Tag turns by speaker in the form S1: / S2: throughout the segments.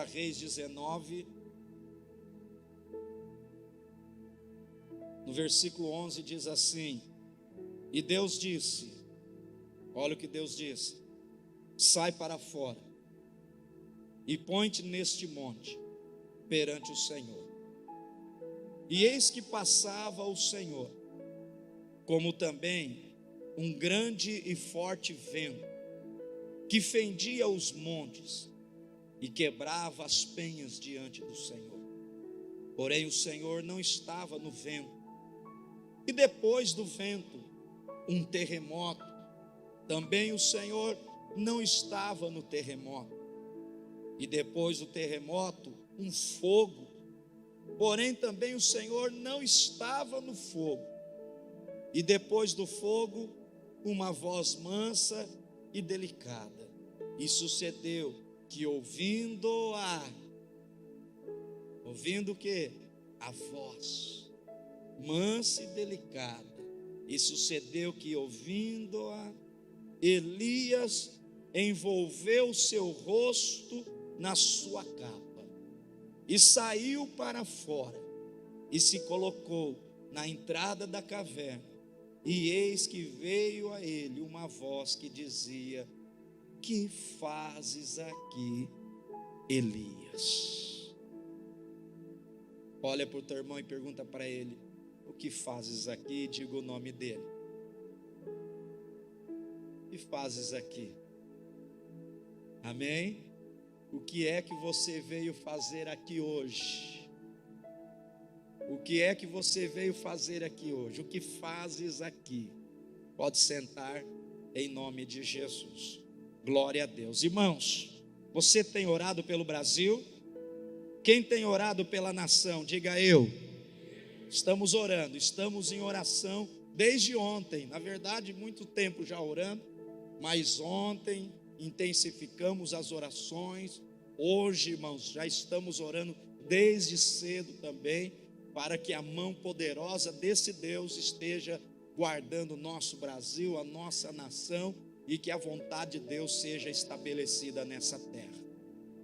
S1: 1 Reis 19, no versículo 11 diz assim: e Deus disse, olha o que Deus disse: sai para fora e põe-te neste monte perante o Senhor. E eis que passava o Senhor, como também um grande e forte vento, que fendia os montes e quebrava as penhas diante do Senhor. Porém o Senhor não estava no vento. E depois do vento, um terremoto. Também o Senhor não estava no terremoto. E depois do terremoto, um fogo. Porém também o Senhor não estava no fogo. E depois do fogo, uma voz mansa e delicada. E sucedeu que ouvindo o que? A voz mansa e delicada. E sucedeu que ouvindo-a, Elias envolveu o seu rosto na sua capa e saiu para fora e se colocou na entrada da caverna. E eis que veio a ele uma voz que dizia: que fazes aqui, Elias? Olha para o teu irmão e pergunta para ele: o que fazes aqui? Diga o nome dele. O que fazes aqui? Amém? O que é que você veio fazer aqui hoje? O que é que você veio fazer aqui hoje? O que fazes aqui? Pode sentar em nome de Jesus. Glória a Deus. Irmãos, você tem orado pelo Brasil? Quem tem orado pela nação? Diga eu. Estamos orando, estamos em oração desde ontem. Na verdade, muito tempo já orando, mas ontem intensificamos as orações. Hoje, irmãos, já estamos orando desde cedo também, para que a mão poderosa desse Deus esteja guardando o nosso Brasil, a nossa nação, e que a vontade de Deus seja estabelecida nessa terra.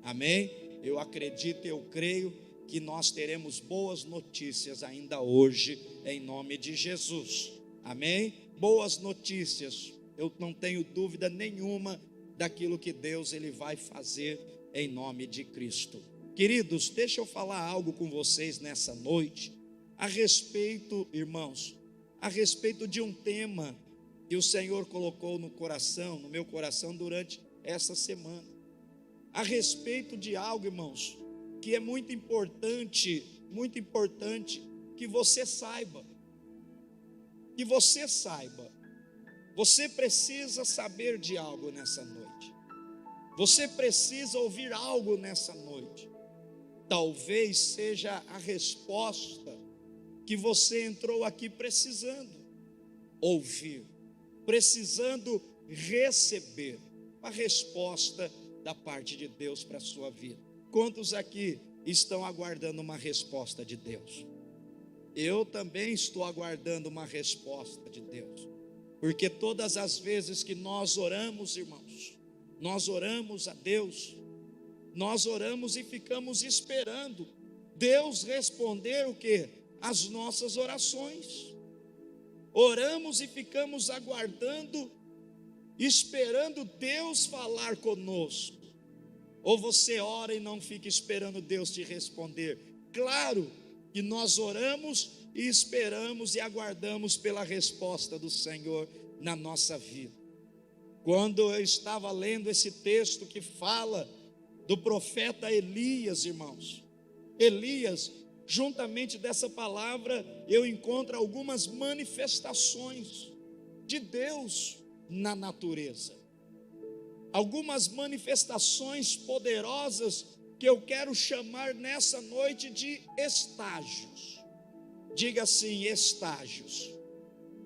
S1: Amém? Eu acredito, eu creio que nós teremos boas notícias ainda hoje, em nome de Jesus. Amém? Boas notícias, eu não tenho dúvida nenhuma daquilo que Deus ele vai fazer em nome de Cristo. Queridos, deixa eu falar algo com vocês nessa noite, a respeito, irmãos, a respeito de um tema que o Senhor colocou no meu coração durante essa semana, a respeito de algo, irmãos, que é muito importante que você saiba, você precisa saber de algo nessa noite, você precisa ouvir algo nessa noite. Talvez seja a resposta que você entrou aqui precisando ouvir, precisando receber a resposta da parte de Deus para a sua vida. Quantos aqui estão aguardando uma resposta de Deus? Eu também estou aguardando uma resposta de Deus, porque todas as vezes que nós oramos, irmãos, nós oramos a Deus, nós oramos e ficamos esperando Deus responder o quê? As nossas orações. Oramos e ficamos aguardando, esperando Deus falar conosco. Ou você ora e não fica esperando Deus te responder? Claro que nós oramos e esperamos e aguardamos pela resposta do Senhor na nossa vida. Quando eu estava lendo esse texto que fala do profeta Elias, irmãos, Elias, juntamente dessa palavra, eu encontro algumas manifestações de Deus na natureza, algumas manifestações poderosas que eu quero chamar nessa noite de estágios. Diga assim, estágios.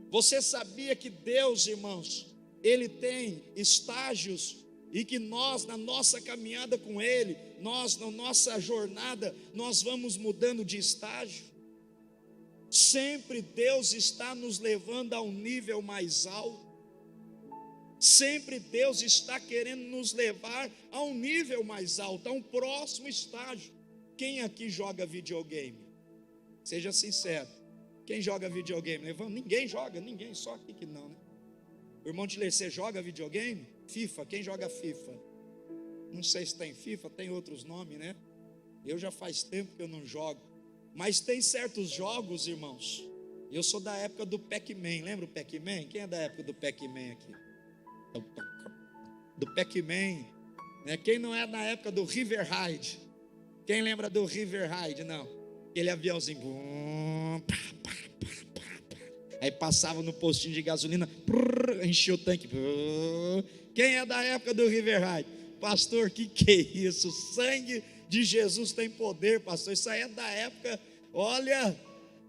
S1: Você sabia que Deus, irmãos, Ele tem estágios, e que nós, na nossa caminhada com Ele, nós, na nossa jornada, nós vamos mudando de estágio? Sempre Deus está nos levando a um nível mais alto. Sempre Deus está querendo nos levar a um nível mais alto, a um próximo estágio. Quem aqui joga videogame? Seja sincero. Quem joga videogame? Levanta. Ninguém joga, ninguém, só aqui que não, né? O irmão de ler, você joga videogame? FIFA, quem joga FIFA? Não sei se tem FIFA, tem outros nomes, né? Eu já faz tempo que eu não jogo. Mas tem certos jogos, irmãos. Eu sou da época do Pac-Man, lembra o Pac-Man? Quem é da época do Pac-Man aqui? Do Pac-Man, né? Quem não é da época do River Raid? Quem lembra do River Raid? Não. Aquele aviãozinho. Aí passava no postinho de gasolina, enchia o tanque. Quem é da época do River Raid? Pastor, que é isso? O sangue de Jesus tem poder, pastor. Isso aí é da época, olha,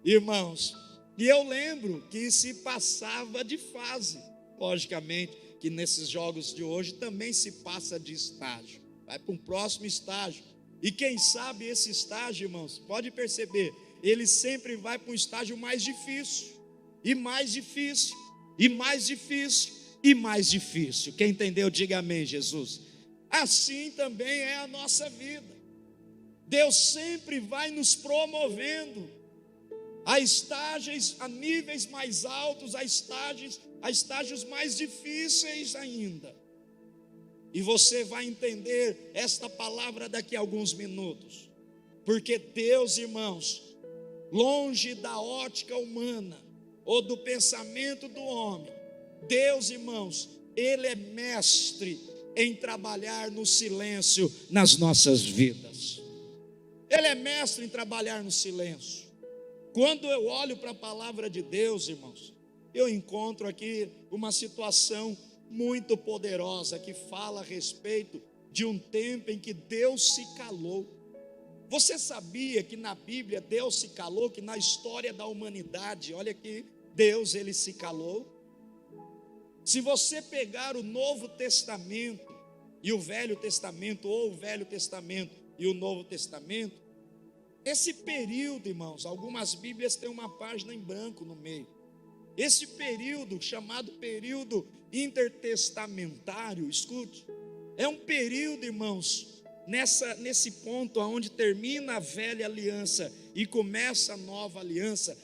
S1: irmãos. E eu lembro que se passava de fase. Logicamente que nesses jogos de hoje também se passa de estágio. Vai para um próximo estágio. E quem sabe esse estágio, irmãos, pode perceber, ele sempre vai para um estágio mais difícil, e mais difícil, e mais difícil, e mais difícil. Quem entendeu, diga amém, Jesus. Assim também é a nossa vida. Deus sempre vai nos promovendo a estágios, a níveis mais altos, a estágios mais difíceis ainda. E você vai entender esta palavra daqui a alguns minutos. Porque Deus, irmãos, longe da ótica humana ou do pensamento do homem, Deus, irmãos, Ele é mestre em trabalhar no silêncio nas nossas vidas. Ele é mestre em trabalhar no silêncio. Quando eu olho para a palavra de Deus, irmãos, eu encontro aqui uma situação muito poderosa que fala a respeito de um tempo em que Deus se calou. Você sabia que na Bíblia Deus se calou, que na história da humanidade, olha aqui, Deus ele se calou? Se você pegar o Novo Testamento e o Velho Testamento, ou o Velho Testamento e o Novo Testamento, esse período, irmãos, algumas Bíblias têm uma página em branco no meio. Esse período, chamado período intertestamentário, escute, é um período, irmãos, nesse ponto onde termina a velha aliança e começa a nova aliança,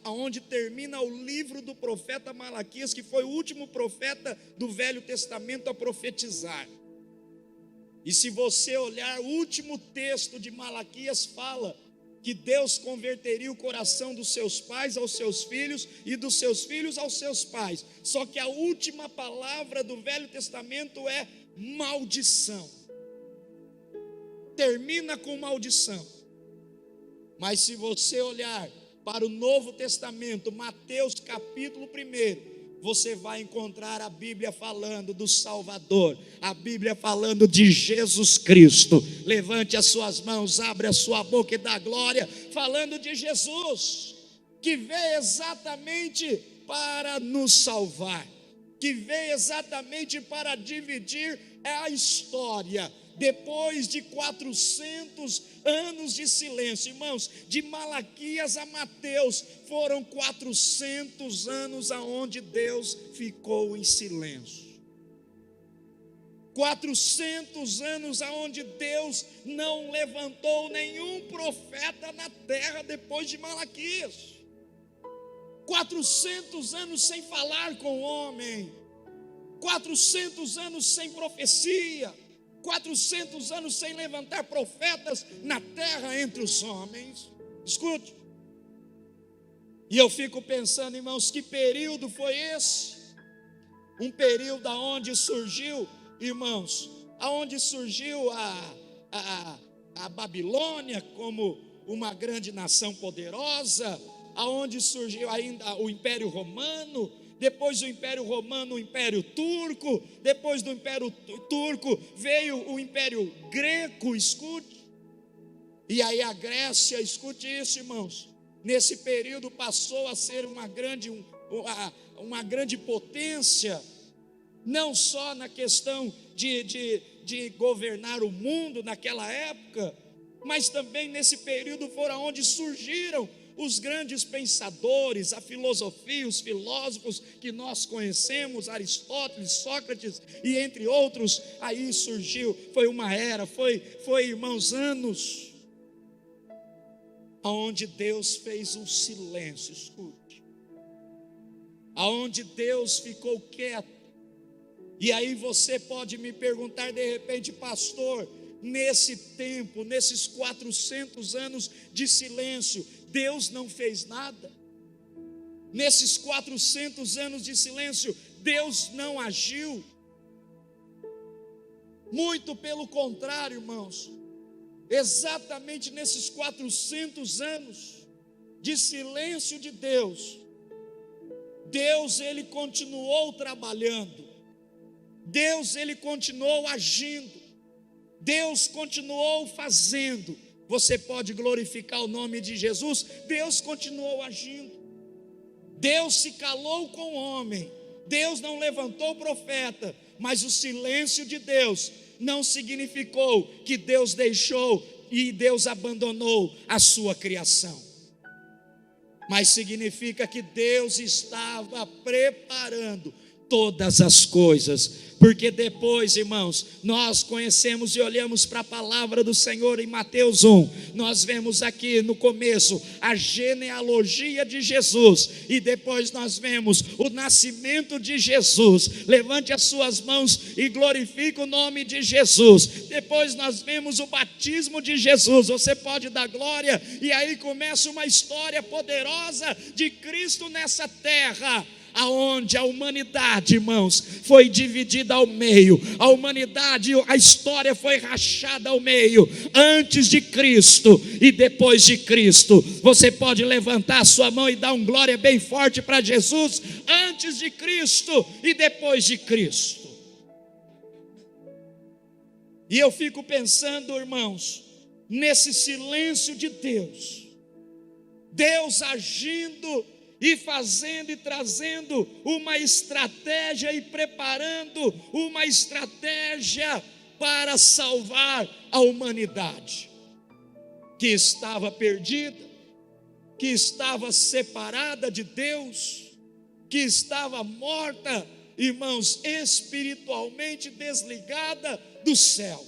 S1: aonde termina o livro do profeta Malaquias, que foi o último profeta do Velho Testamento a profetizar. E se você olhar, o último texto de Malaquias fala que Deus converteria o coração dos seus pais aos seus filhos e dos seus filhos aos seus pais. Só que a última palavra do Velho Testamento é maldição. Termina com maldição. Mas se você olhar para o Novo Testamento, Mateus capítulo 1, você vai encontrar a Bíblia falando do Salvador, a Bíblia falando de Jesus Cristo. Levante as suas mãos, abre a sua boca e dá glória, falando de Jesus, que veio exatamente para nos salvar, que veio exatamente para dividir a história. Depois de 400 anos de silêncio, irmãos, de Malaquias a Mateus, foram 400 anos aonde Deus ficou em silêncio. 400 anos aonde Deus não levantou nenhum profeta na terra depois de Malaquias. 400 anos sem falar com o homem. 400 anos sem profecia. 400 anos sem levantar profetas na terra entre os homens. Escute. E eu fico pensando, irmãos, que período foi esse? Um período aonde surgiu, irmãos, aonde surgiu a Babilônia como uma grande nação poderosa, aonde surgiu ainda o Império Romano. Depois do Império Romano, o Império Turco. Depois do Império Turco veio o Império Greco, escute. E aí a Grécia, escute isso, irmãos. Nesse período passou a ser uma grande potência, não só na questão de governar o mundo naquela época, mas também nesse período foram onde surgiram os grandes pensadores, a filosofia, os filósofos que nós conhecemos, Aristóteles, Sócrates e entre outros, aí surgiu, foi uma era, foi irmãos, anos, aonde Deus fez um silêncio, escute, aonde Deus ficou quieto. E aí você pode me perguntar de repente, pastor, nesse tempo, nesses 400 anos de silêncio, Deus não fez nada? Nesses 400 anos de silêncio, Deus não agiu? Muito pelo contrário, irmãos, exatamente nesses 400 anos de silêncio de Deus, Ele continuou trabalhando, Deus, Ele continuou agindo, Deus continuou fazendo. Você pode glorificar o nome de Jesus? Deus continuou agindo. Deus se calou com o homem, Deus não levantou profeta, mas o silêncio de Deus não significou que Deus deixou e Deus abandonou a sua criação, mas significa que Deus estava preparando todas as coisas, porque depois, irmãos, nós conhecemos e olhamos para a palavra do Senhor em Mateus 1, nós vemos aqui no começo a genealogia de Jesus, e depois nós vemos o nascimento de Jesus. Levante as suas mãos e glorifique o nome de Jesus. Depois nós vemos o batismo de Jesus. Você pode dar glória, e aí começa uma história poderosa de Cristo nessa terra, aonde a humanidade, irmãos, foi dividida ao meio. A humanidade, a história foi rachada ao meio, antes de Cristo e depois de Cristo. Você pode levantar a sua mão e dar um glória bem forte para Jesus, antes de Cristo e depois de Cristo. E eu fico pensando, irmãos, nesse silêncio de Deus, Deus agindo e fazendo e trazendo uma estratégia e preparando uma estratégia para salvar a humanidade, que estava perdida, que estava separada de Deus, que estava morta, irmãos, espiritualmente desligada do céu.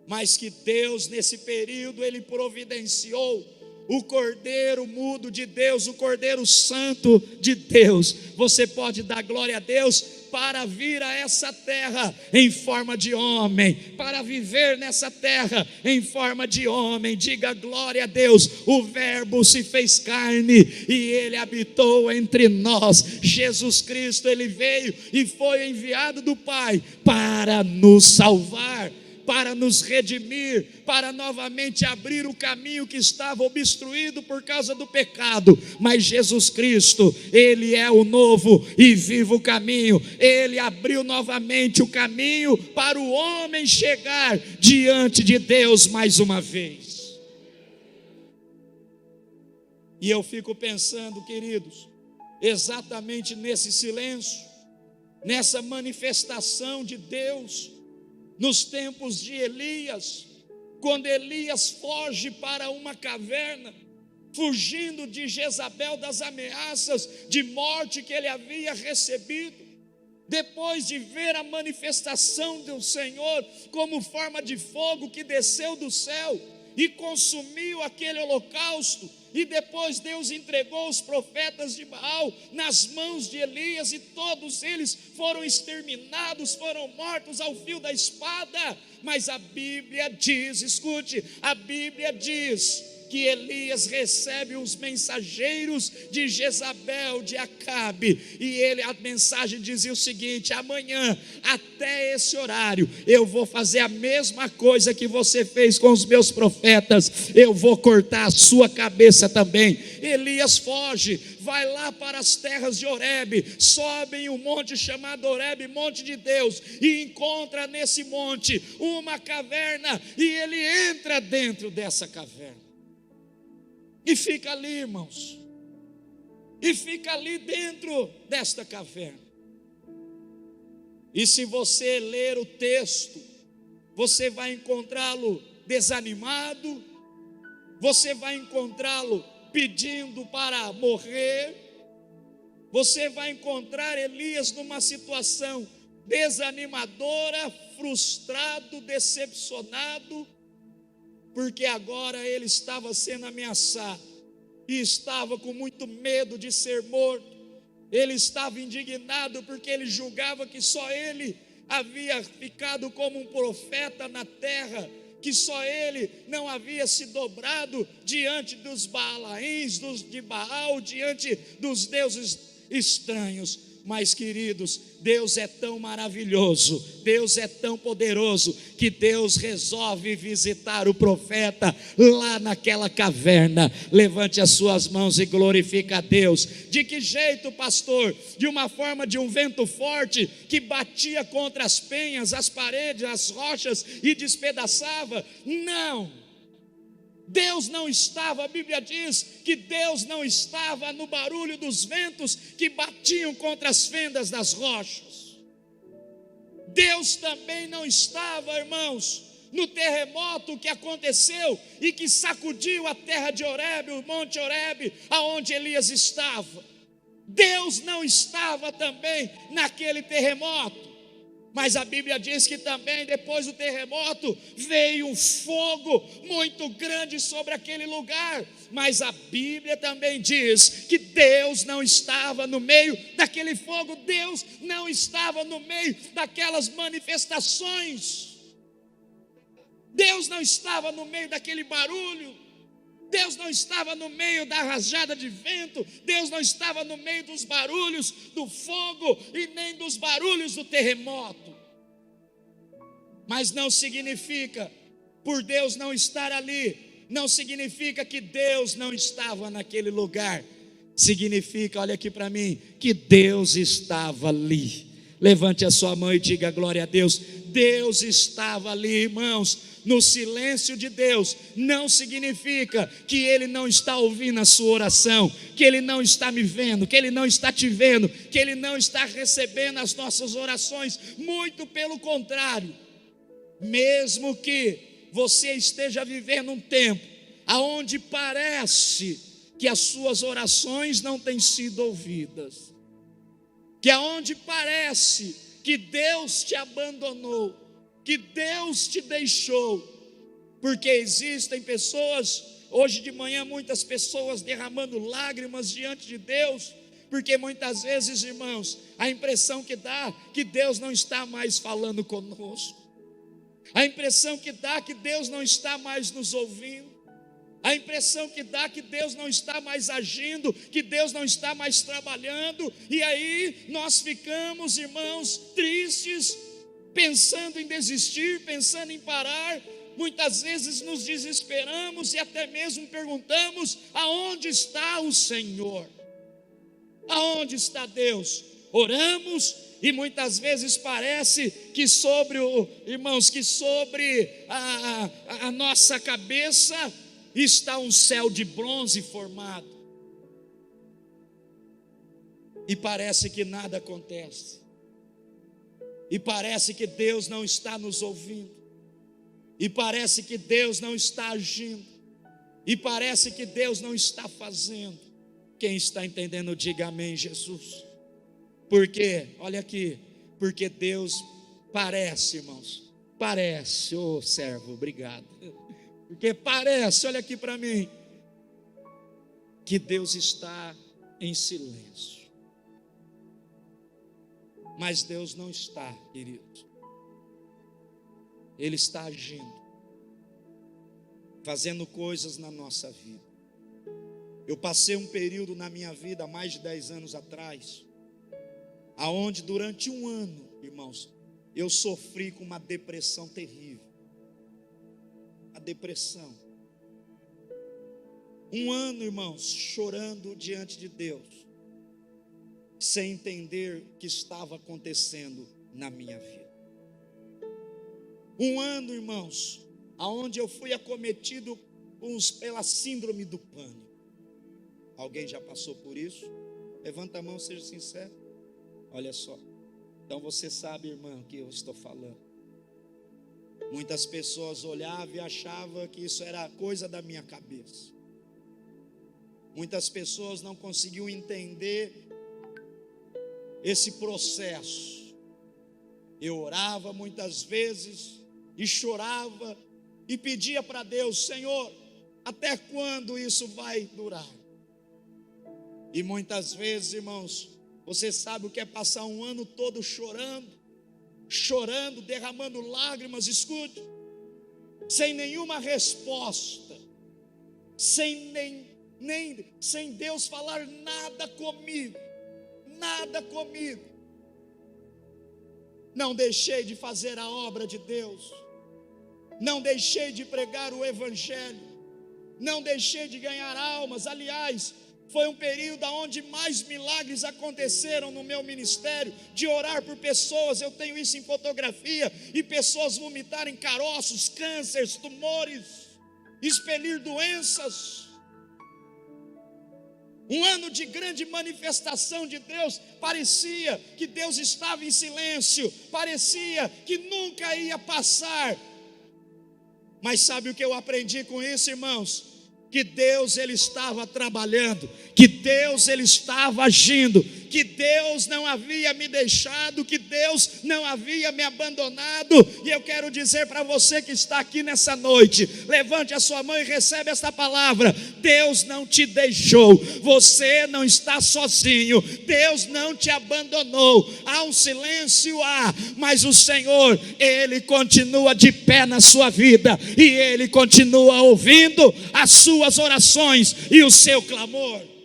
S1: Mas que Deus nesse período Ele providenciou o Cordeiro mudo de Deus, o Cordeiro Santo de Deus. Você pode dar glória a Deus para vir a essa terra em forma de homem, para viver nessa terra em forma de homem. Diga glória a Deus. O Verbo se fez carne e Ele habitou entre nós. Jesus Cristo, Ele veio e foi enviado do Pai para nos salvar, para nos redimir, para novamente abrir o caminho que estava obstruído por causa do pecado. Mas Jesus Cristo, Ele é o novo e vivo caminho. Ele abriu novamente o caminho para o homem chegar diante de Deus mais uma vez. E eu fico pensando, queridos, exatamente nesse silêncio, nessa manifestação de Deus, nos tempos de Elias, quando Elias foge para uma caverna, fugindo de Jezabel, das ameaças de morte que ele havia recebido, depois de ver a manifestação do Senhor como forma de fogo que desceu do céu e consumiu aquele holocausto, e depois Deus entregou os profetas de Baal nas mãos de Elias, e todos eles foram exterminados, foram mortos ao fio da espada. Mas a Bíblia diz, escute, a Bíblia diz que Elias recebe os mensageiros de Jezabel, de Acabe, e a mensagem dizia o seguinte: amanhã, até esse horário, eu vou fazer a mesma coisa que você fez com os meus profetas, eu vou cortar a sua cabeça também. Elias foge, vai lá para as terras de Horebe, sobe em um monte chamado Horebe, monte de Deus, e encontra nesse monte uma caverna, e ele entra dentro dessa caverna. E fica ali, irmãos, e fica ali dentro desta caverna. E se você ler o texto, você vai encontrá-lo desanimado, você vai encontrá-lo pedindo para morrer. Você vai encontrar Elias numa situação desanimadora, frustrado, decepcionado, porque agora ele estava sendo ameaçado e estava com muito medo de ser morto. Ele estava indignado porque ele julgava que só ele havia ficado como um profeta na terra, que só ele não havia se dobrado diante dos Baalaíns, de Baal, diante dos deuses estranhos. Mas, queridos, Deus é tão maravilhoso, Deus é tão poderoso, que Deus resolve visitar o profeta lá naquela caverna. Levante as suas mãos e glorifique a Deus. De que jeito, pastor? De uma forma de um vento forte que batia contra as penhas, as paredes, as rochas e despedaçava? Não. Deus não estava, a Bíblia diz que Deus não estava no barulho dos ventos que batiam contra as fendas das rochas. Deus também não estava, irmãos, no terremoto que aconteceu e que sacudiu a terra de Horebe, o monte Horebe, aonde Elias estava. Deus não estava também naquele terremoto. Mas a Bíblia diz que também depois do terremoto veio um fogo muito grande sobre aquele lugar. Mas a Bíblia também diz que Deus não estava no meio daquele fogo, Deus não estava no meio daquelas manifestações, Deus não estava no meio daquele barulho, Deus não estava no meio da rajada de vento, Deus não estava no meio dos barulhos do fogo e nem dos barulhos do terremoto. Mas não significa, por Deus não estar ali, não significa que Deus não estava naquele lugar. Significa, olha aqui para mim, que Deus estava ali. Levante a sua mão e diga glória a Deus. Deus estava ali, irmãos. No silêncio de Deus não significa que Ele não está ouvindo a sua oração, que Ele não está me vendo, que Ele não está te vendo, que Ele não está recebendo as nossas orações. Muito pelo contrário. Mesmo que você esteja vivendo um tempo aonde parece que as suas orações não têm sido ouvidas, que aonde parece que Deus te abandonou, que Deus te deixou, porque existem pessoas, hoje de manhã muitas pessoas derramando lágrimas diante de Deus, porque muitas vezes, irmãos, a impressão que dá que Deus não está mais falando conosco, a impressão que dá que Deus não está mais nos ouvindo, a impressão que dá que Deus não está mais agindo, que Deus não está mais trabalhando, e aí nós ficamos, irmãos, tristes, pensando em desistir, pensando em parar. Muitas vezes nos desesperamos e até mesmo perguntamos: aonde está o Senhor? Aonde está Deus? Oramos e muitas vezes parece que irmãos, que sobre a nossa cabeça está um céu de bronze formado, e parece que nada acontece, e parece que Deus não está nos ouvindo, e parece que Deus não está agindo, e parece que Deus não está fazendo. Quem está entendendo, diga amém, Jesus. Porque, olha aqui, porque Deus parece, irmãos, parece, ô servo, obrigado, porque parece, olha aqui para mim, que Deus está em silêncio, mas Deus não está, querido, Ele está agindo, fazendo coisas na nossa vida. Eu passei um período na minha vida, há mais de 10 anos atrás, aonde durante um ano, irmãos, eu sofri com uma depressão terrível. A depressão. Um ano, irmãos, chorando diante de Deus, sem entender o que estava acontecendo na minha vida. Um ano, irmãos, aonde eu fui acometido pela síndrome do pânico. Alguém já passou por isso? Levanta a mão, seja sincero. Olha só. Então você sabe, irmão, o que eu estou falando. Muitas pessoas olhavam e achavam que isso era coisa da minha cabeça. Muitas pessoas não conseguiam entender esse processo. Eu orava muitas vezes e chorava e pedia para Deus: Senhor, até quando isso vai durar? E muitas vezes, irmãos, você sabe o que é passar um ano todo chorando, derramando lágrimas, escute, sem nenhuma resposta, sem Deus falar nada comigo. Não deixei de fazer a obra de Deus, não deixei de pregar o evangelho, não deixei de ganhar almas. Aliás, foi um período onde mais milagres aconteceram no meu ministério, de orar por pessoas. Eu tenho isso em fotografia, e pessoas vomitarem caroços, cânceres, tumores, expelir doenças. Um ano de grande manifestação de Deus. Parecia que Deus estava em silêncio, parecia que nunca ia passar. Mas sabe o que eu aprendi com isso, irmãos? Que Deus, Ele estava trabalhando, que Deus, Ele estava agindo, que Deus não havia me deixado, que Deus não havia me abandonado. E eu quero dizer para você que está aqui nessa noite, levante a sua mão e recebe esta palavra: Deus não te deixou, você não está sozinho, Deus não te abandonou. Há um silêncio, mas o Senhor, Ele continua de pé na sua vida, e Ele continua ouvindo as suas orações e o seu clamor.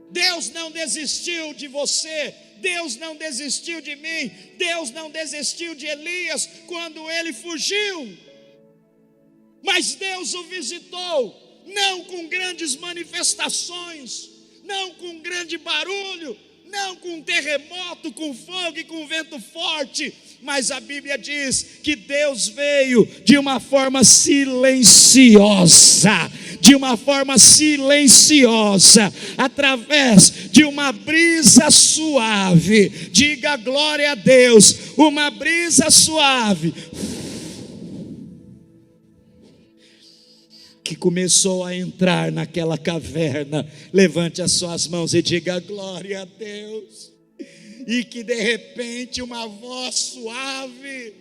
S1: Deus não desistiu de você, Deus não desistiu de mim, Deus não desistiu de Elias quando ele fugiu, mas Deus o visitou, não com grandes manifestações, não com grande barulho, não com terremoto, com fogo e com vento forte, mas a Bíblia diz que Deus veio de uma forma silenciosa, através de uma brisa suave. Diga glória a Deus, uma brisa suave, que começou a entrar naquela caverna. Levante as suas mãos e diga glória a Deus. E que de repente uma voz suave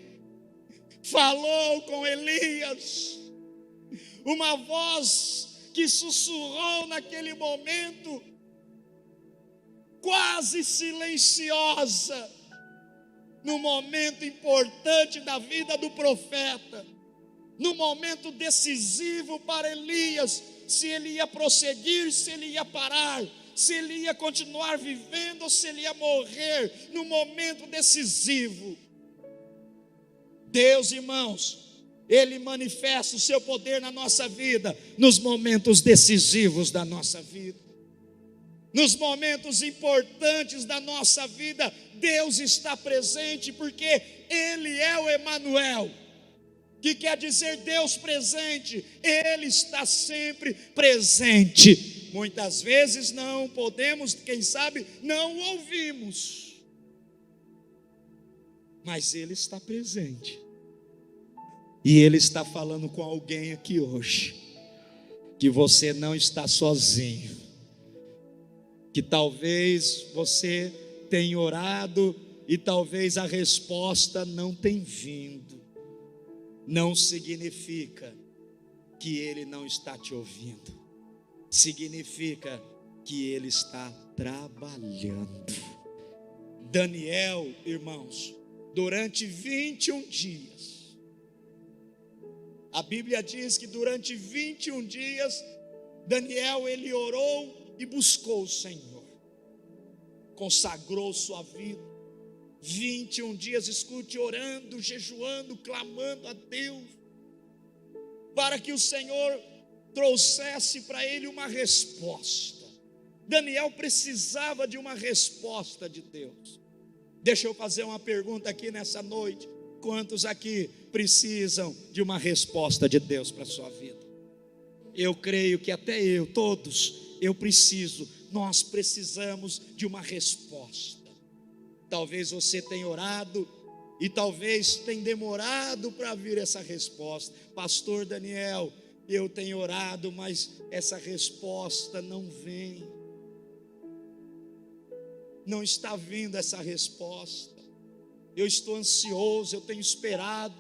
S1: falou com Elias, uma voz que sussurrou naquele momento, quase silenciosa, no momento importante da vida do profeta, no momento decisivo para Elias, se ele ia prosseguir, se ele ia parar, se ele ia continuar vivendo ou se ele ia morrer, no momento decisivo. Deus, irmãos, Ele manifesta o seu poder na nossa vida, nos momentos decisivos da nossa vida, nos momentos importantes da nossa vida. Deus está presente, porque Ele é o Emanuel, que quer dizer Deus presente. Ele está sempre presente. Muitas vezes não podemos, quem sabe, não ouvimos, mas Ele está presente, e Ele está falando com alguém aqui hoje, que você não está sozinho, que talvez você tenha orado e talvez a resposta não tenha vindo. Não significa que Ele não está te ouvindo, significa que Ele está trabalhando. Daniel, irmãos, durante 21 dias, a Bíblia diz que durante 21 dias, Daniel, ele orou e buscou o Senhor, consagrou sua vida, 21 dias, escute, orando, jejuando, clamando a Deus, para que o Senhor trouxesse para ele uma resposta. Daniel precisava de uma resposta de Deus. Deixa eu fazer uma pergunta aqui nessa noite: quantos aqui precisam de uma resposta de Deus para a sua vida? Eu creio que até eu, todos, nós precisamos de uma resposta. Talvez você tenha orado e talvez tenha demorado para vir essa resposta. Pastor Daniel, Eu tenho orado, mas essa resposta não vem. Não está vindo essa resposta. Eu estou ansioso, eu tenho esperado.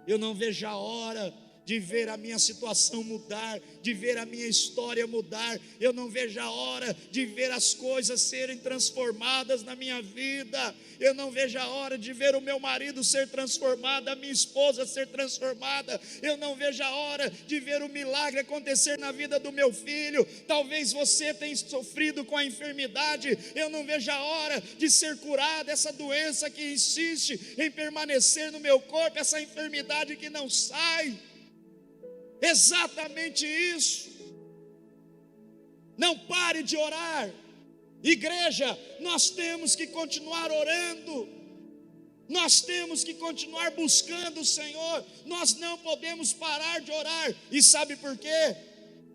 S1: Eu não vejo a hora de ver a minha situação mudar, de ver a minha história mudar. Eu não vejo a hora de ver as coisas serem transformadas na minha vida. Eu não vejo a hora de ver o meu marido ser transformado, a minha esposa ser transformada. Eu não vejo a hora de ver o milagre acontecer na vida do meu filho. Talvez você tenha sofrido com a enfermidade. Eu não vejo a hora de ser curado dessa doença que insiste em permanecer no meu corpo, essa enfermidade que não sai. Exatamente isso. Não pare de orar. Igreja, nós temos que continuar orando. Nós temos que continuar buscando o Senhor. Nós não podemos parar de orar. E sabe por quê?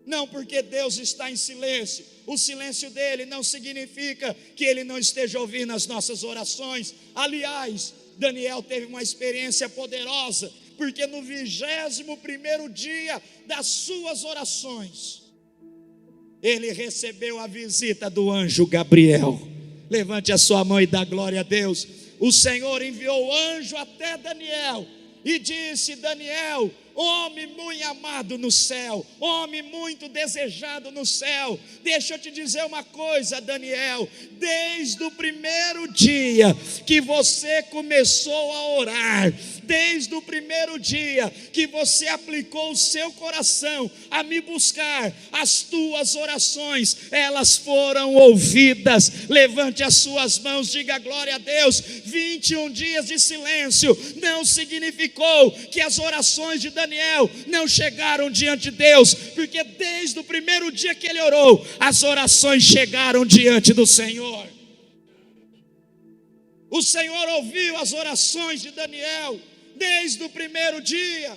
S1: Não porque Deus está em silêncio. O silêncio dele não significa que ele não esteja ouvindo as nossas orações. Aliás, Daniel teve uma experiência poderosa, porque no 21º dia das suas orações, ele recebeu a visita do anjo Gabriel. Levante a sua mão e dá glória a Deus. O Senhor enviou o anjo até Daniel e disse: Daniel, homem muito amado no céu, homem muito desejado no céu, deixa eu te dizer uma coisa, Daniel, desde o primeiro dia que você começou a orar, desde o primeiro dia que você aplicou o seu coração a me buscar, as tuas orações, elas foram ouvidas. Levante as suas mãos, diga glória a Deus. 21 dias de silêncio não significou que as orações de Daniel não chegaram diante de Deus, porque desde o primeiro dia que ele orou, as orações chegaram diante do Senhor. O Senhor ouviu as orações de Daniel desde o primeiro dia.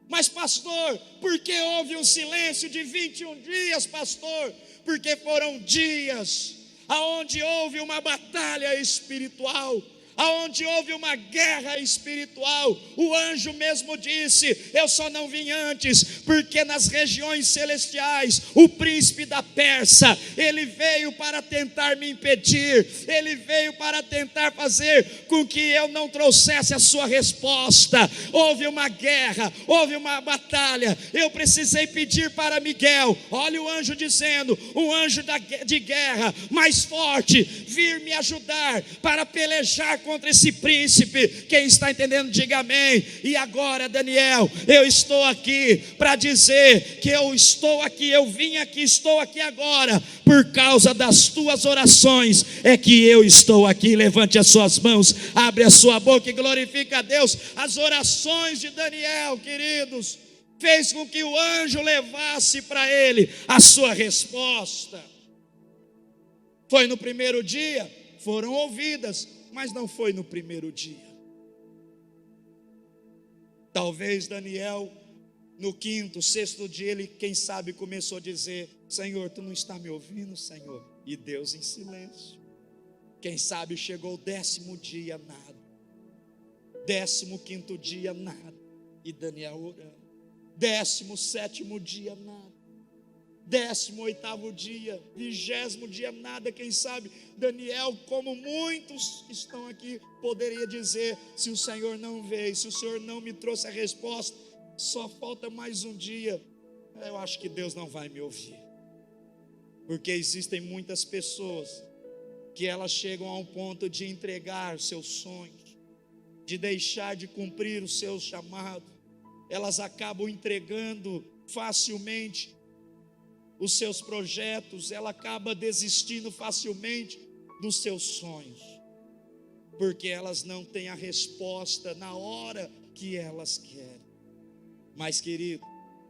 S1: Mas pastor, por que houve um silêncio de 21 dias, pastor? Porque foram dias aonde houve uma batalha espiritual, aonde houve uma guerra espiritual. O anjo mesmo disse: eu só não vim antes, porque nas regiões celestiais, o príncipe da Pérsia, ele veio para tentar me impedir, ele veio para tentar fazer com que eu não trouxesse a sua resposta. Houve uma guerra, houve uma batalha, eu precisei pedir para Miguel, olha o anjo dizendo, um anjo de guerra mais forte, vir me ajudar para pelejar contra esse príncipe. Quem está entendendo, diga amém. E agora, Daniel, eu estou aqui para dizer que eu estou aqui, eu vim aqui, estou aqui agora, por causa das tuas orações, é que eu estou aqui. Levante as suas mãos, abre a sua boca e glorifica a Deus. As orações de Daniel, queridos, fez com que o anjo levasse para ele a sua resposta. Foi no primeiro dia, foram ouvidas, mas não foi no primeiro dia. Talvez Daniel, no 5º, 6º dia, ele, quem sabe, começou a dizer: Senhor, tu não está me ouvindo, Senhor? E Deus em silêncio. Quem sabe chegou o 10º dia, nada. 15º dia, nada. E Daniel orando. 17º dia, nada. 18º dia, 20º dia, nada. Quem sabe Daniel, como muitos que estão aqui, poderia dizer: se o Senhor não veio, se o Senhor não me trouxe a resposta, só falta mais um dia, eu acho que Deus não vai me ouvir. Porque existem muitas pessoas que elas chegam a um ponto de entregar seus sonhos, de deixar de cumprir o seu chamado, elas acabam entregando facilmente os seus projetos, ela acaba desistindo facilmente dos seus sonhos, porque elas não têm a resposta na hora que elas querem. Mas, querido,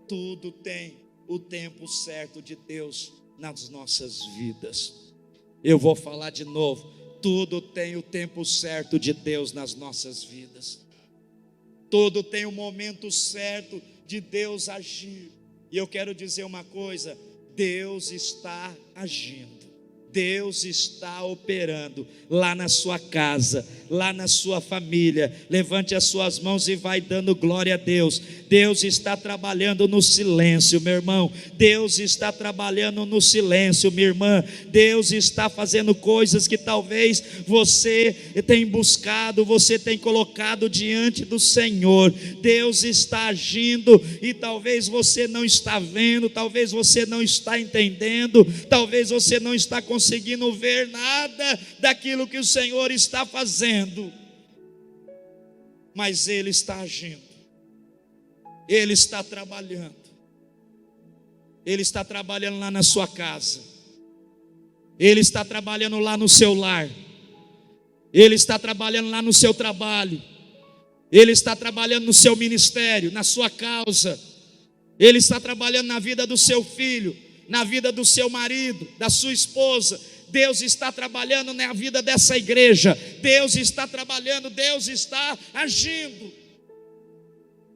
S1: tudo tem o tempo certo de Deus nas nossas vidas. Eu vou falar de novo: tudo tem o tempo certo de Deus nas nossas vidas. Tudo tem o momento certo de Deus agir. E eu quero dizer uma coisa: Deus está agindo, Deus está operando lá na sua casa, lá na sua família. Levante as suas mãos e vai dando glória a Deus. Deus está trabalhando no silêncio, meu irmão. Deus está trabalhando no silêncio, minha irmã. Deus está fazendo coisas que talvez você tem buscado, você tem colocado diante do Senhor. Deus está agindo e talvez você não está vendo, talvez você não está entendendo, talvez você não está conseguindo ver nada daquilo que o Senhor está fazendo, mas Ele está agindo, Ele está trabalhando, Ele está trabalhando lá na sua casa, Ele está trabalhando lá no seu lar, Ele está trabalhando lá no seu trabalho, Ele está trabalhando no seu ministério, na sua causa, Ele está trabalhando na vida do seu filho, na vida do seu marido, da sua esposa. Deus está trabalhando na vida dessa igreja, Deus está trabalhando, Deus está agindo.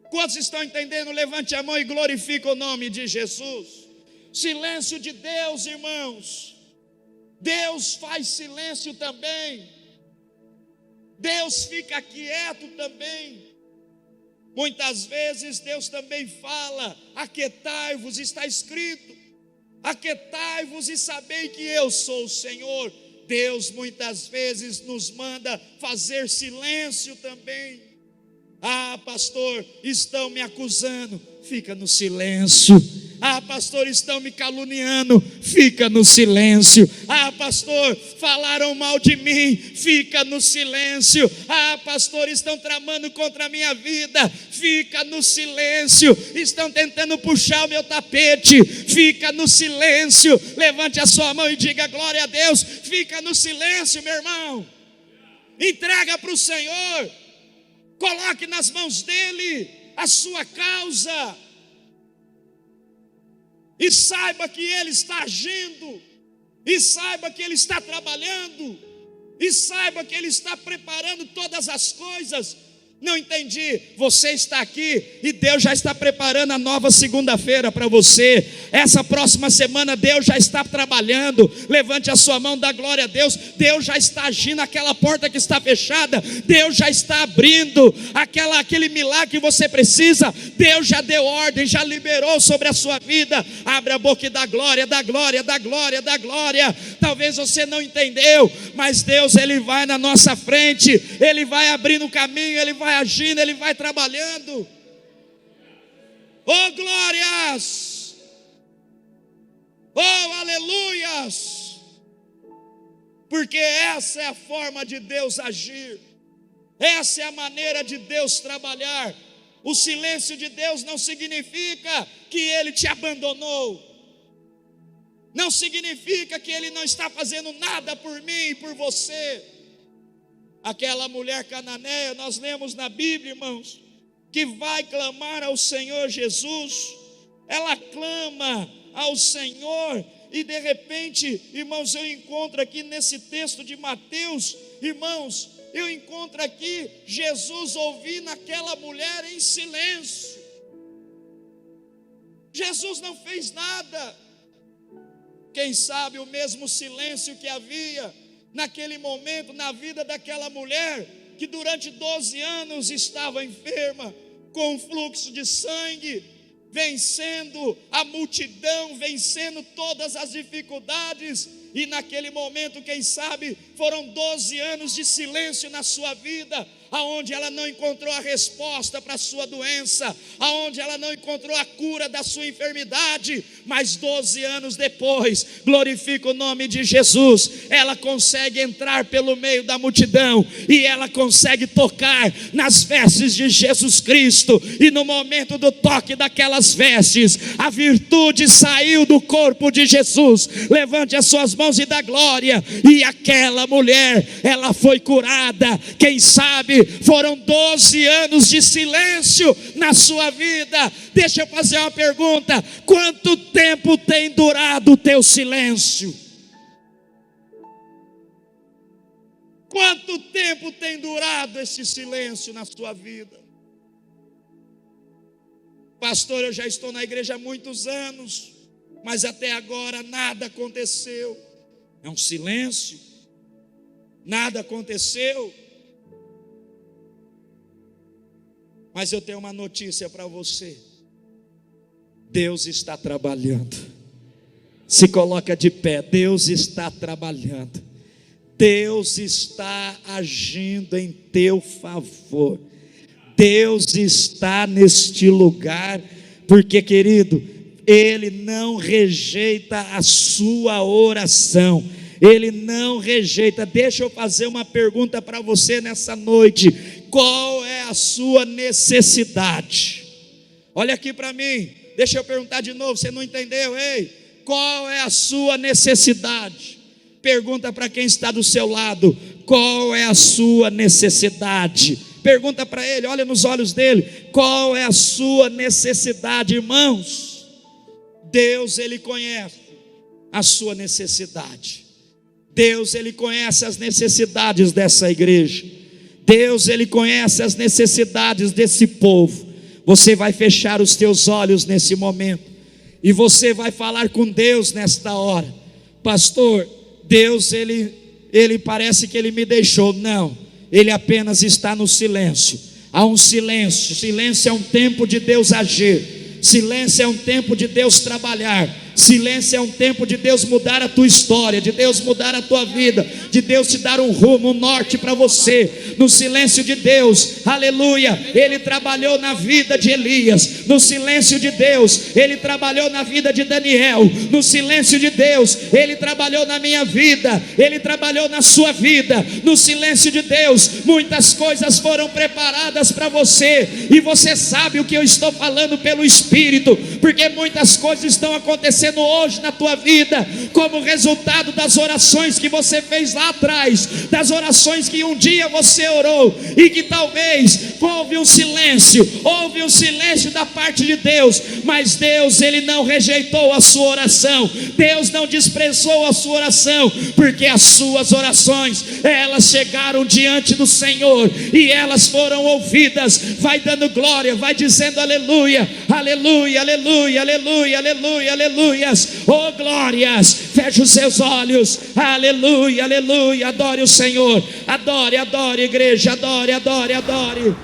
S1: Quantos estão entendendo? Levante a mão e glorifique o nome de Jesus. Silêncio de Deus, irmãos. Deus faz silêncio também. Deus fica quieto também. Muitas vezes Deus também fala: aquietai-vos, está escrito. Aquietai-vos e sabei que eu sou o Senhor. Deus muitas vezes nos manda fazer silêncio também. Ah, pastor, estão me acusando, fica no silêncio. Ah, pastor, estão me caluniando, fica no silêncio. Ah, pastor, falaram mal de mim, fica no silêncio. Ah, pastor, estão tramando contra a minha vida, fica no silêncio. Estão tentando puxar o meu tapete, fica no silêncio. Levante a sua mão e diga glória a Deus. Fica no silêncio, meu irmão. Entrega para o Senhor, coloque nas mãos dele a sua causa, e saiba que Ele está agindo, e saiba que Ele está trabalhando, e saiba que Ele está preparando todas as coisas. Não entendi, você está aqui e Deus já está preparando a nova segunda-feira para você. Essa próxima semana Deus já está trabalhando. Levante a sua mão, dá glória a Deus. Deus já está agindo, aquela porta que está fechada, Deus já está abrindo. Aquele milagre que você precisa, Deus já deu ordem, já liberou sobre a sua vida. Abre a boca e dá glória, dá glória, dá glória, dá glória. Talvez você não entendeu, mas Deus, Ele vai na nossa frente, Ele vai abrindo o caminho, Ele vai agindo, Ele vai trabalhando. Oh glórias, oh aleluias, porque essa é a forma de Deus agir, essa é a maneira de Deus trabalhar. O silêncio de Deus não significa que Ele te abandonou, não significa que Ele não está fazendo nada por mim e por você. Aquela mulher cananeia, nós lemos na Bíblia, irmãos, que vai clamar ao Senhor Jesus. Ela clama ao Senhor e de repente, irmãos, eu encontro aqui nesse texto de Mateus, irmãos, eu encontro aqui Jesus ouvindo aquela mulher em silêncio. Jesus não fez nada. Quem sabe o mesmo silêncio que havia naquele momento na vida daquela mulher, que durante 12 anos estava enferma, com um fluxo de sangue, vencendo a multidão, vencendo todas as dificuldades, e naquele momento, quem sabe, foram 12 anos de silêncio na sua vida, aonde ela não encontrou a resposta para a sua doença, aonde ela não encontrou a cura da sua enfermidade, mas 12 anos depois, glorifica o nome de Jesus, ela consegue entrar pelo meio da multidão, e ela consegue tocar nas vestes de Jesus Cristo, e no momento do toque daquelas vestes, a virtude saiu do corpo de Jesus. Levante as suas mãos e dá glória, e aquela mulher, ela foi curada. Quem sabe foram 12 anos de silêncio na sua vida. Deixa eu fazer uma pergunta: quanto tempo tem durado o teu silêncio? Quanto tempo tem durado esse silêncio na sua vida? Pastor, eu já estou na igreja há muitos anos, mas até agora nada aconteceu. É um silêncio, nada aconteceu. Mas eu tenho uma notícia para você: Deus está trabalhando. Se coloca de pé. Deus está trabalhando. Deus está agindo em teu favor. Deus está neste lugar, porque, querido, Ele não rejeita a sua oração. Ele não rejeita. Deixa eu fazer uma pergunta para você nessa noite: qual é a sua necessidade? Olha aqui para mim, deixa eu perguntar de novo, você não entendeu? Ei, qual é a sua necessidade? Pergunta para quem está do seu lado: qual é a sua necessidade? Pergunta para ele, olha nos olhos dele: qual é a sua necessidade? Irmãos, Deus, Ele conhece a sua necessidade. Deus, Ele conhece as necessidades dessa igreja. Deus, Ele conhece as necessidades desse povo. Você vai fechar os teus olhos nesse momento e você vai falar com Deus nesta hora: pastor, Deus, Ele parece que Ele me deixou. Não, Ele apenas está no silêncio. Há um silêncio. Silêncio é um tempo de Deus agir. Silêncio é um tempo de Deus trabalhar. Silêncio é um tempo de Deus mudar a tua história, de Deus mudar a tua vida, de Deus te dar um rumo, um norte para você. No silêncio de Deus, aleluia, Ele trabalhou na vida de Elias. No silêncio de Deus, Ele trabalhou na vida de Daniel. No silêncio de Deus, Ele trabalhou na minha vida, Ele trabalhou na sua vida. No silêncio de Deus, muitas coisas foram preparadas para você, e você sabe o que eu estou falando pelo Espírito, porque muitas coisas estão acontecendo hoje na tua vida, como resultado das orações que você fez lá atrás, das orações que um dia você orou, e que talvez houve um silêncio da parte de Deus, mas Deus, Ele não rejeitou a sua oração, Deus não desprezou a sua oração, porque as suas orações, elas chegaram diante do Senhor, e elas foram ouvidas. Vai dando glória, vai dizendo aleluia, aleluia, aleluia, aleluia, aleluia, aleluia. Oh glórias, feche os seus olhos, aleluia, aleluia, adore o Senhor, adore, adore igreja, adore, adore, adore.